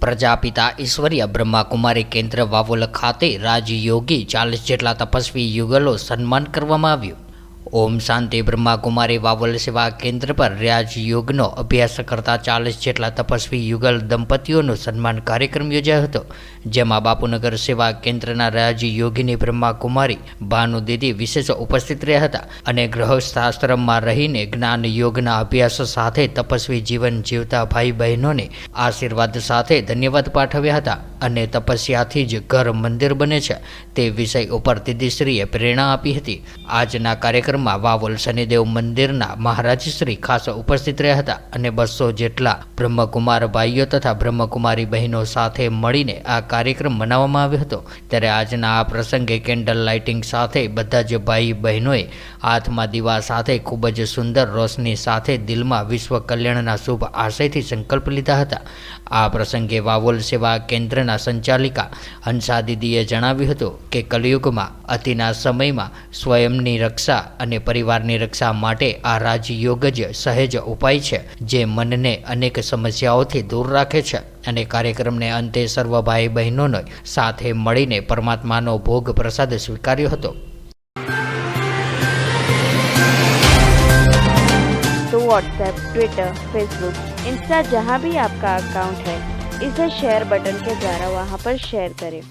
પ્રજાપિતા ઈશ્વરીય બ્રહ્માકુમારી કેન્દ્ર વાવોલ ખાતે રાજયોગી 40 જેટલા તપસ્વી યુગલો સન્માન કરવામાં આવ્યું। ઓમ શાંતિ બ્રહ્માકુમારી વાવોલ સેવા કેન્દ્ર પર રાજયોગનો અભ્યાસ કરતા 40 જેટલા તપસ્વી યુગલ દંપતીઓનો સન્માન કાર્યક્રમ યોજાયો હતો, જેમાં બાપુનગર સેવા કેન્દ્રના રાજયોગીની બ્રહ્માકુમારી ભાનુદીદી વિશેષ ઉપસ્થિત રહ્યા હતા અને ગૃહસ્થાશ્રમમાં રહીને જ્ઞાન યોગના અભ્યાસ સાથે તપસ્વી જીવન જીવતા ભાઈ બહેનોને આશીર્વાદ સાથે ધન્યવાદ પાઠવ્યા હતા અને તપસ્યાથી જ ઘર મંદિર બને છે તે વિષય ઉપર દીદીશ્રીએ પ્રેરણા આપી હતી। આજના કાર્યક્રમમાં વાવોલ શનિદેવ મંદિરના મહારાજશ્રી ખાસ ઉપસ્થિત રહ્યા હતા અને 200 જેટલા બ્રહ્મકુમાર ભાઈઓ તથા બ્રહ્મકુમારી બહેનો સાથે મળીને આ કાર્યક્રમ મનાવવામાં આવ્યો હતો। ત્યારે આજના આ પ્રસંગે કેન્ડલ લાઇટિંગ સાથે બધા જ ભાઈ બહેનોએ હાથમાં દીવા સાથે ખૂબ જ સુંદર રોશની સાથે દિલમાં વિશ્વ કલ્યાણના શુભ આશયથી સંકલ્પ લીધા હતા। આ પ્રસંગે વાવોલ સેવા કેન્દ્રના સંચાલિકા હંસા દીદીએ જણાવ્યું હતું કે કલિયુગમાં અતિના સમયમાં સ્વયંની રક્ષા અને પરિવારની રક્ષા માટે આ રાજયોગ જ સહેજ ઉપાય છે, જે મનને અનેક સમસ્યાઓથી દૂર રાખે છે અને કાર્યક્રમને અંતે સર્વ ભાઈ બહેનોને સાથે મળીને પરમાત્માનો ભોગ પ્રસાદ સ્વીકાર્યો હતો। तो व्हाट्सएप, ट्विटर, फेसबुक, इंस्टा जहाँ भी आपका अकाउंट है, इसे शेयर बटन के द्वारा वहाँ पर शेयर करें।